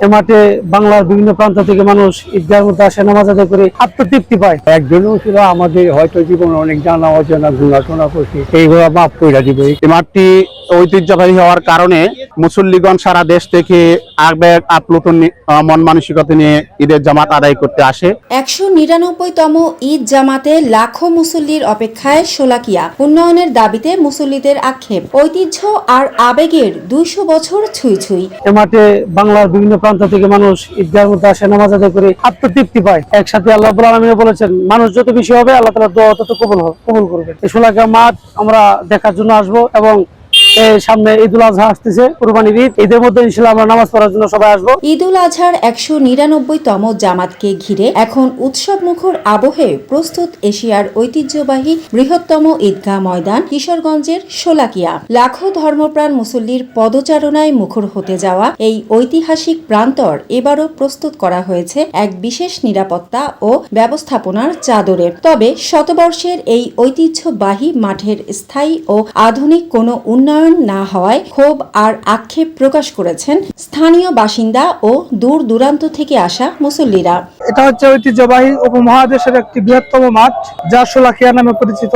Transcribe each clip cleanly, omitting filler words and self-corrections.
এ মাঠে বাংলার বিভিন্ন প্রান্ত থেকে মানুষ ঈদগাহের মধ্যে আসে, নামাজ আদায় করে আত্মতৃপ্তি পায়। একজনও ছিল আমাদের হয়তো জীবনে অনেক জানা অজানা গুণাটনা করছি, এইগুলো মাফ করে দিবে। এই মাঠটি ঐতিহ্যবাহী হওয়ার কারণে মুসল্লিগণ সারা দেশ থেকে আবেগ আপ্লুত মন মানসিকতা নিয়ে ঈদের জামাত আদায় করতে আসে। ১৯৯তম ঈদ জামাতে লাখো মুসল্লির অপেক্ষায় শোলাকিয়া। উন্নয়নের দাবিতে মুসল্লিদের আক্ষেপ, ঐতিহ্য আর আবেগের ২০০ বছর ছুঁই ছুঁই। এ মাঠে বাংলার বিভিন্ন প্রান্ত থেকে মানুষ ঈদগাহের মধ্যে আসে, নামাজ আদায় করে আত্মতৃপ্তি পায়। একসাথে আল্লাহ রাব্বুল আলামিন বলেছেন, মানুষ যত বেশি হবে আল্লাহ তাআলা দোয়া তত কবুল করবেন। এই শোলাকিয়া মাঠ আমরা দেখার জন্য আসবো এবং সামনে ঈদুল আজহা আসতেছে, কুরবানির ঈদ। ঈদের মধ্যে ইনশাআল্লাহ আমরা নামাজ পড়ার জন্য সবাই আসবো। ঈদুল আজহার ১৯৯তম জামাতকে ঘিরে এখন উৎসব মুখর আবহে প্রস্তুত এশিয়ার ঐতিহ্যবাহী বৃহত্তম ঈদগাহ ময়দান কিশোরগঞ্জের শোলাকিয়া। লাখো ধর্মপ্রাণ মুসল্লির পদচারণায় মুখর হতে যাওয়া এই ঐতিহাসিক প্রান্তর এবারও প্রস্তুত করা হয়েছে এক বিশেষ নিরাপত্তা ও ব্যবস্থাপনার চাদরে। তবে শতবর্ষের এই ঐতিহ্যবাহী মাঠের স্থায়ী ও আধুনিক কোনো উন্নয়ন না হওয়ায় ক্ষোভ আর আক্ষেপ প্রকাশ করেছেন স্থানীয় বাসিন্দা ও দূর দূরান্ত থেকে আসা মুসল্লিরা। এটা হচ্ছে ঐতিহ্যবাহী উপমহাদেশের একটি বৃহত্তম মাঠ, যা শোলাকিয়া নামে পরিচিত,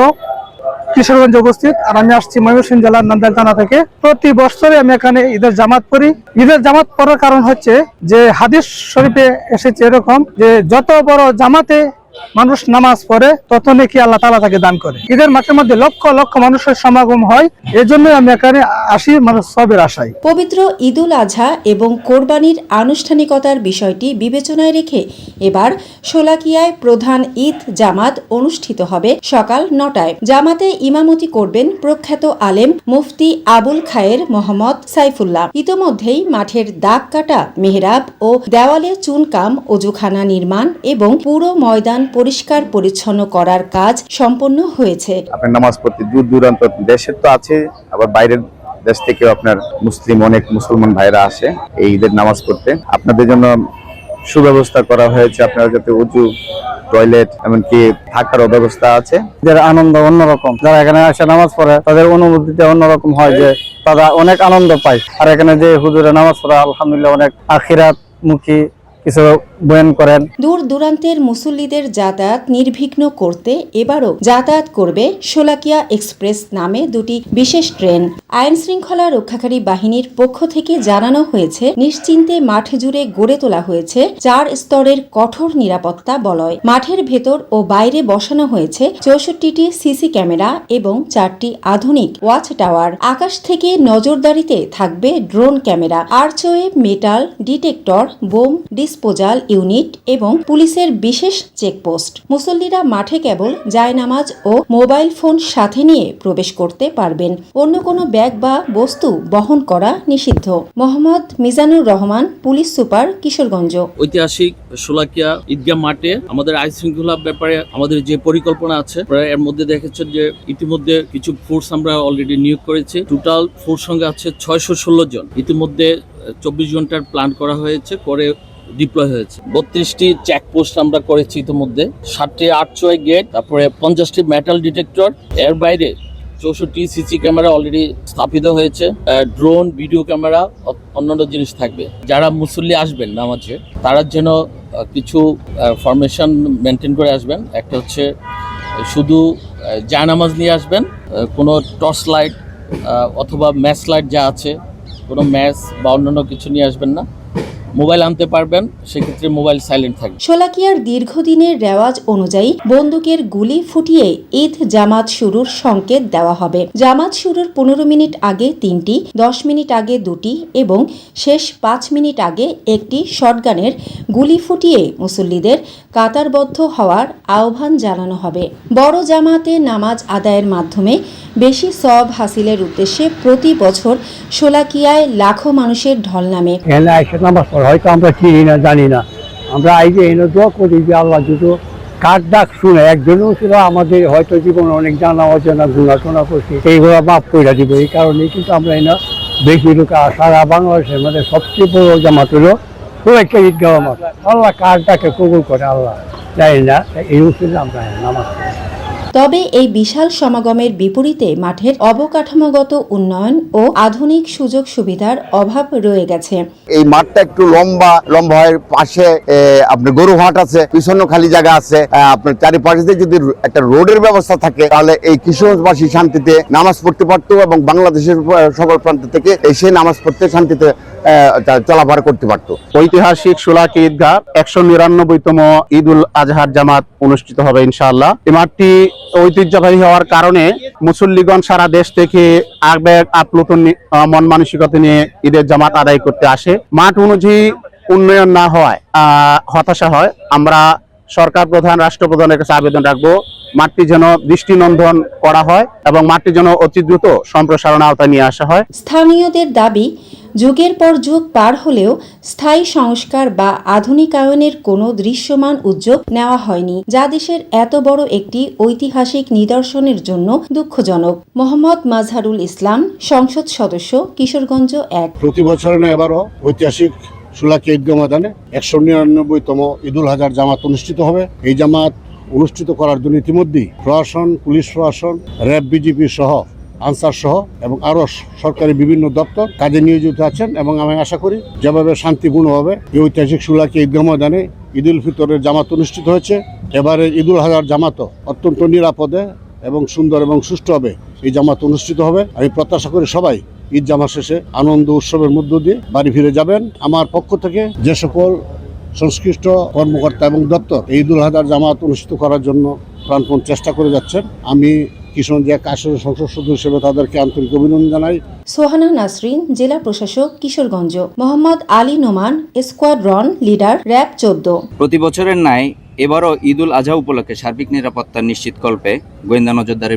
কিশোরগঞ্জে অবস্থিত। আর আমি আসছি ময়মনসিংহ জেলার নান্দাইল থানা থেকে। প্রতি বছরে আমি এখানে ঈদের জামাত পড়ি। ঈদের জামাত পড়ার কারণ হচ্ছে যে হাদিস শরীফে এসেছে এরকম যে যত বড় জামাতে মানুষ নামাজ পড়ে তত নাকি আল্লাহ তাআলা তাকে দান করে। ঈদের মাঠের মধ্যে লক্ষ লক্ষ মানুষের সমাগম হয়, এজন্যই আমি এখানে আসি, মানুষ সবের আশায়। পবিত্র ঈদুল আজহা এবং কোরবানির আনুষ্ঠানিকতার বিষয়টি বিবেচনায় রেখে এবার শোলাকিয়ায় প্রধান ঈদ জামাত অনুষ্ঠিত হবে সকাল ৯টায়। জামাতে ইমামতি করবেন প্রখ্যাত আলেম মুফতি আবুল খায়ের মোহাম্মদ সাইফুল্লাহ। ইতোমধ্যেই মাঠের দাগ কাটা মেহরাব ও দেওয়ালে চুনকাম, অজুখানা নির্মাণ এবং পুরো ময়দান পরিষ্কার পরিচ্ছন্ন করার কাজ সম্পন্ন হয়েছে। আপনার নামাজ পড়তে দূর দূরান্ত দেশের তো আছে, আবার বাইরের দেশ থেকে আপনার অনেক মুসলমান ভাইরা আসে এই ঈদের নামাজ পড়তে। আপনাদের জন্য সুব্যবস্থা করা হয়েছে, আপনারা যাতে উঁচু টয়লেট এমনকি থাকার ব্যবস্থা আছে। যারা আনন্দ অন্যরকম, যারা এখানে আসে নামাজ পড়ে তাদের অনুভূতিটা অন্যরকম হয়, যে তারা অনেক আনন্দ পায়। আর এখানে যে হুজুরে নামাজ পড়ে আলহামদুলিল্লাহ অনেক আখিরাত মুখী কিছু বয়ান করেন। দূর দূরান্তের মুসল্লিদের যাতায়াত নির্বিঘ্ন করতে এবারও যাতায়াত করবে শোলাকিয়া এক্সপ্রেস নামে দুটি বিশেষ ট্রেন। আইন শৃঙ্খলা রক্ষাকারী বাহিনীর পক্ষ থেকে জানানো হয়েছে, নিশ্চিন্তে মাঠ জুড়ে গড়ে তোলা হয়েছে ৪ স্তরের কঠোর নিরাপত্তা বলয়। মাঠের ভেতর ও বাইরে বসানো হয়েছে ৬৪টি সিসি ক্যামেরা এবং ৪টি আধুনিক ওয়াচ টাওয়ার। আকাশ থেকে নজরদারিতে থাকবে drone camera, archway, metal detector, bomb disposal unit এবং পুলিশের বিশেষ চেকপোস্ট। মুসল্লিরা মাঠে কেবল জায়নামাজ ও মোবাইল ফোন সাথে নিয়ে প্রবেশ করতে পারবেন। অন্য কোনো ব্যাগ বা বস্তু বহন করা নিষিদ্ধ। Mohammad Mizanur Rahman, police super, Kishoreganj. ঐতিহাসিক শোলাকিয়া ঈদগাহ মাঠে আমাদের আইন শৃঙ্খলার ব্যাপারে আমাদের যে পরিকল্পনা আছে, এর মধ্যে দেখেছেন যে ইতিমধ্যে কিছু ফোর্স আমরা অলরেডি নিয়োগ করেছি। টোটাল ফোর্স সঙ্গে আছে ৬১৬ জন। ইতিমধ্যে ২৪ ঘন্টার প্ল্যান করা হয়েছে, করে ডিপ্লয় হয়েছে। ৩২টি চেকপোস্ট আমরা করেছি ইতিমধ্যে, ৭টি আর্চওয়ে গেট, তারপরে ৫০টি মেটাল ডিটেক্টর। এর বাইরে ৬৪টি সিসি ক্যামেরা অলরেডি স্থাপিত হয়েছে, ড্রোন, ভিডিও ক্যামেরা, অন্যান্য জিনিস থাকবে। যারা মুসল্লি আসবেন নামাজে, তারা যেন কিছু ফরমেশন মেনটেন করে আসবেন। একটা হচ্ছে শুধু জায়নামাজ নিয়ে আসবেন, কোনো টর্চ লাইট অথবা ম্যাচ লাইট যা আছে, কোনো ম্যাচ বা অন্যান্য কিছু নিয়ে আসবেন না। মোবাইল আনতে পারবেন, সেক্ষেত্রে মোবাইল সাইলেন্ট থাকবে। শোলাকিয়ার দীর্ঘদিনের রেওয়াজ অনুযায়ী বন্দুকের গুলি ফুটিয়ে ঈদ জামাত শুরুর সংকেত দেওয়া হবে। জামাত শুরুর ১৫ মিনিট আগে ৩টি, ১০ মিনিট আগে ২টি এবং শেষ ৫ মিনিট আগে একটি শটগানের গুলি ফুটিয়ে মুসল্লিদের কাতারবদ্ধ হওয়ার আহ্বান জানানো হবে। বড় জামাতে নামাজ আদায়ের মাধ্যমে বেশি সওয়াব হাসিলের উদ্দেশ্যে প্রতি বছর শোলাকিয়ায় লাখো মানুষের ঢল নামে। হয়তো আমরা চিনি না, জানি না, আমরা আইজে এনে দোয়া করি যে আল্লাহ যদি কার ডাক শুনে। একজনও ছিল আমাদের হয়তো জীবনে অনেক জানা অজানা গুণাটনা করছি, এইগুলো মাফ করে দিব। এই কারণেই কিন্তু আমরা এনে বেশি লোক সারা বাংলাদেশের মধ্যে সবচেয়ে বড় জামাত হলো শোলাকিয়া ঈদগাহ মাঠ। আল্লাহ কার ডাকে কবুল করে আল্লাহ, জানি না, এই উচিত আমরা নামাজ পড়ি। তবে এই বিশাল সমাগমের বিপরীতে মাঠের অবকাঠামোগত উন্নয়ন ও আধুনিক সুযোগ সুবিধার অভাব রয়ে গেছে। এই মাঠটা একটু লম্বা হয়, পাশে আপনার গরু হাট আছে, পিছনে খালি জায়গা আছে, আপনার চারিপাশে যদি একটা রোডের ব্যবস্থা থাকে তাহলে এই কিশোরবাসী শান্তিতে নামাজ পড়তে পারতো এবং বাংলাদেশের সকল প্রান্ত থেকে এসে নামাজ পড়তে শান্তিতে চলাফেরা করতে পারতো। ঐতিহাসিক শোলাকিয়া ঈদগাহ 199তম ঈদ উল আজহার জামাত অনুষ্ঠিত হবে ইনশাআল্লাহ। এই মাঠটি ঐতিহ্যবাহী হওয়ার কারণে মুসল্লিগণ সারা দেশ থেকে আবেগ আপ্লুত মন মানসিকতা নিয়ে ঈদের জামাত আদায় করতে আসে। মাঠ অনুযায়ী উন্নয়ন না হওয়ায় হতাশা হয়। আমরা সরকার প্রধান, রাষ্ট্রপ্রধানের কাছে আবেদন রাখবো মাঠটি যেন দৃষ্টিনন্দন করা হয় এবং মাঠটি যেন অতি দ্রুত সম্প্রসারণ আওতায় নিয়ে আসা হয়। স্থানীয়দের দাবি, যুগের পর যুগ পার হলেও স্থায়ী সংস্কার বা আধুনিকায়নের কোনো দৃশ্যমান উদ্যোগ নেওয়া হয়নি, যা দেশের এত বড় একটি ঐতিহাসিক নিদর্শনের জন্য দুঃখজনক। মোহাম্মদ মাজহারুল ইসলাম, সংসদ সদস্য, কিশোরগঞ্জ 1। প্রতি বছর না এবারও ঐতিহাসিক শোলাকিয়া ঈদগাহ ময়দানে 199তম ঈদুল আজহার জামাত অনুষ্ঠিত হবে। এই জামাত অনুষ্ঠিত করার জন্য ইতিমধ্যেই প্রশাসন, পুলিশ প্রশাসন, র্যাব, বিজিপি সহ, আনসার সহ এবং আরো সরকারি বিভিন্ন দপ্তর কাজে নিয়োজিত আছেন এবং আমি আশা করি যেভাবে শান্তিপূর্ণভাবে এই ঐতিহাসিক শোলাকিয়া ঈদগাহ ময়দানে ঈদ উল ফিতরের জামাত অনুষ্ঠিত হয়েছে, এবারে ঈদুল আজহার জামাতও অত্যন্ত নিরাপদে এবং সুন্দর এবং সুষ্ঠুভাবে এই জামাত অনুষ্ঠিত হবে। আমি প্রত্যাশা করি সবাই ঈদ জামাত শেষে আনন্দ উৎসবের মধ্য দিয়ে বাড়ি ফিরে যাবেন। আমার পক্ষ থেকে যে সকল সংশ্লিষ্ট কর্মকর্তা এবং দপ্তর এই ঈদুল আজহার জামাত অনুষ্ঠিত করার জন্য প্রাণপণ চেষ্টা করে যাচ্ছেন, আমি কিশোরগঞ্জ আসনের সংসদ সদস্য হিসেবে তাদেরকে আন্তরিক অভিনন্দন জানাই। সোহানা নাসরিন, জেলা প্রশাসক, Kishoreganj. Mohammad Ali Noman, squadron leader, RAB 14। প্রতি বছরের ন্যায় এবারও ঈদ উল আজহা উপলক্ষে সার্বিক নিরাপত্তা নিশ্চিতকল্পে গোয়েন্দা নজরদারি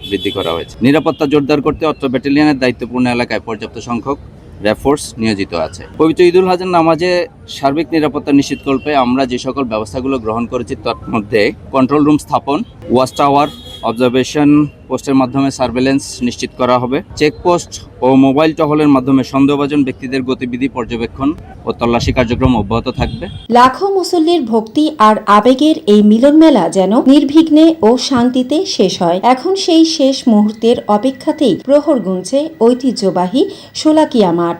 বৃদ্ধি করা হয়েছে। নিরাপত্তা জোরদার করতে অত্র ব্যাটালিয়নের দায়িত্বপূর্ণ এলাকায় পর্যাপ্ত সংখ্যক র্যাব ফোর্স নিয়োজিত আছে। পবিত্র ঈদ উল আজহার নামাজে সার্বিক নিরাপত্তা নিশ্চিতকল্পে আমরা যে সকল ব্যবস্থাগুলো গ্রহণ করেছি তার মধ্যে কন্ট্রোল রুম স্থাপন, ওয়াচ টাওয়ার, অবজারভেশন পোস্টের মাধ্যমে সার্ভেলেন্স নিশ্চিত করা হবে, চেকপোস্ট ও মোবাইল টহলের মাধ্যমে সন্দেহভাজন ব্যক্তিদের গতিবিধি পর্যবেক্ষণ ও তল্লাশি কার্যক্রম অব্যাহত থাকবে। লাখো মুসল্লির ভক্তি আর আবেগের এই মিলন মেলা যেন নির্বিঘ্নে ও শান্তিতে শেষ হয়। এখন সেই শেষ মুহূর্তের অপেক্ষাতেই প্রহর গুনছে ঐতিহ্যবাহী শোলাকিয়া মাঠ।